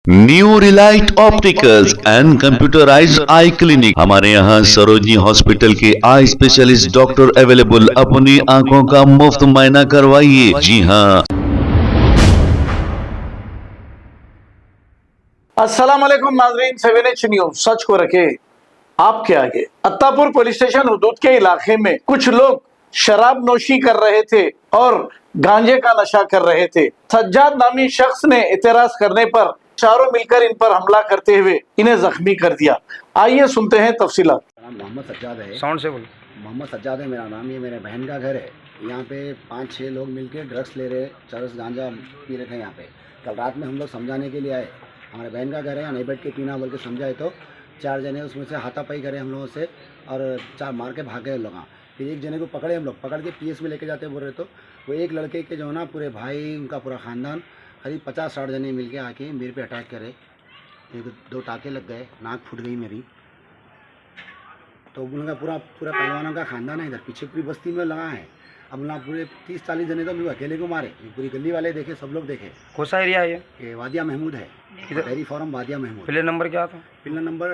New Relight opticals and computerised I clinic. हमारे यहाँ Sarojini hospital के आई स्पेशलिस्ट डॉक्टर अवेलेबल। अपनी आंखों का मुफ्त मुआयना करवाइए। जी हाँ। अस्सलाम वालेकुम नाज़रीन, 7H न्यूज़ सच को रखे आपके आगे। अत्तापुर पुलिस स्टेशन हुदूद के इलाके में कुछ लोग शराब नोशी कर रहे थे और गांजे का नशा कर रहे थे। सज्जाद नामी शख्स ने इतराज करने पर चारों मिलकर इन पर हमला करते हुए इन्हें जख्मी कर दिया। आइए सुनते हैं तफसीलात। मोहम्मद सज्जाद है। साउंड से बोलो। मोहम्मद सज्जाद है मेरा नाम। ये मेरे बहन का घर है। यहाँ पे 5-6 लोग मिलके ड्रग्स ले रहे, चरस गांजा पी रहे थे यहाँ पे। कल रात में हम लोग समझाने के लिए आए। हमारे बहन का घर है, यहाँ नहीं बैठ के पीना बोल के समझाए तो 4 जने उसमें से हाथापाई करे हम लोगों से और 4 मार के भागे लोग। फिर एक जने को पकड़े हम लोग, पकड़ के पीएस में लेके जाते बोल रहे। तो वो एक लड़के के जो है ना पूरे भाई, उनका पूरा ख़ानदान करीब 50-60 जने मिल के आके मेरे पे अटैक करे। 1-2 टाँके लग गए, नाक फूट गई मेरी। तो उनका पूरा पहलवानों का ख़ानदान है इधर पीछे पूरी बस्ती में लगा है। अब ना पूरे 30-40 जने तो मेरे अकेले को मारे। पूरी गली वाले देखे, सब लोग देखे। कौन सा एरिया है ये वादिया महमूद है, डेयरी फार्म वादिया महमूद। पिलर नंबर क्या था? पिलर नंबर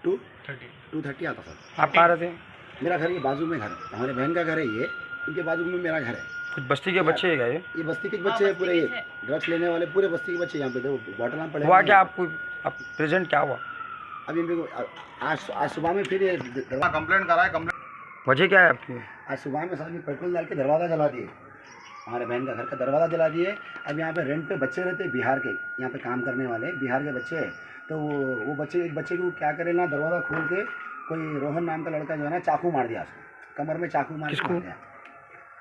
230 आता सर। आप कहाँ रहते हैं? मेरा घर ये बाजू में घर, हमारे बहन का घर है ये, इनके बाजू में मेरा घर है। कुछ बस्ती के बच्चे है क्या ये बस्ती के बच्चे हैं पूरे, ये ड्रग्स लेने वाले पूरे बस्ती के बच्चे यहाँ पे। देखो बॉटल पड़े हुआ क्या आपको? आप प्रेजेंट क्या हुआ? अभी मेरे को आज सुबह में फिर ये कंप्लेंट करा है। कंप्लेंट वजह क्या है आपकी? आज सुबह में साहब पेट्रोल डाल के दरवाज़ा जला दिए। हमारे बहन का घर का दरवाज़ा जला दिए। अब यहाँ पे रेंट पे बच्चे रहते हैं बिहार के, यहाँ पे काम करने वाले बिहार के बच्चे हैं। तो वो बच्चे, एक बच्चे को क्या करे ना, दरवाज़ा खोल के कोई रोहन नाम का लड़का जो है ना चाकू मार दिया उसको, कमर में चाकू मार के मार दिया।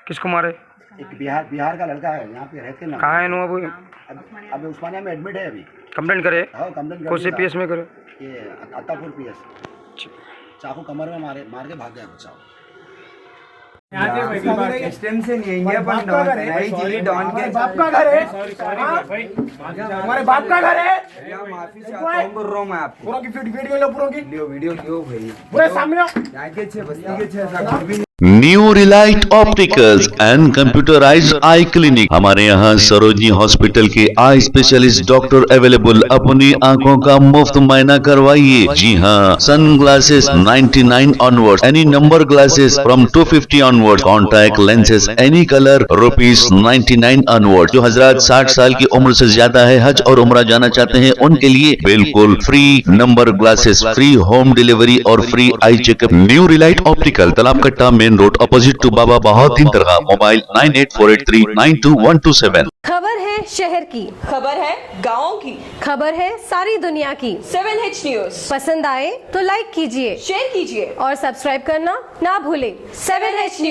किसको मारे? एक बिहार का लड़का है, यहाँ पे रहते ना। कहाँ है नो? अभी उस्मानिया में एडमिट है अभी। कंप्लेंट करे? हाँ कंप्लेंट कौन से पीएस में करे? ये अत्तापुर पीएस। चाकू कमर में मार के भाग गया बच्चा। सिस्टम से नहीं है, पर डॉन है, डॉन के बाप का घर है, हमारे बाप का घर है। माफी चाहता हूँ, बोल रहा हूँ मैं आपको। पूरा की वीडियो लो, पूरा की वीडियो लो भाई, पूरे सामने यहाँ के 6 बस्ती के 6 new Relight opticals and computerised I clinic. हमारे यहाँ सरोजनी हॉस्पिटल के आई स्पेशलिस्ट डॉक्टर अवेलेबल। अपनी आंखों का मुफ्त मुआयना करवाइए। जी हाँ। Sun glasses 99 onward, any number glasses from 250 onward, contact lenses any colour ₹99 onward. जो हजरात 60 साल की उम्र से ज्यादा है, हज और उम्रा जाना चाहते हैं, उनके लिए बिल्कुल free number glasses, free home delivery और free eye checkup. New relight optical, Talab Katta, main road, opposite to Baba Bahauddin Dargah. Mobile 9848392127। खबर है शहर की, खबर है गाँव की, खबर है सारी दुनिया की। 7H न्यूज़ पसंद आए तो लाइक कीजिए, शेयर कीजिए और सब्सक्राइब करना ना भूलें। 7H news.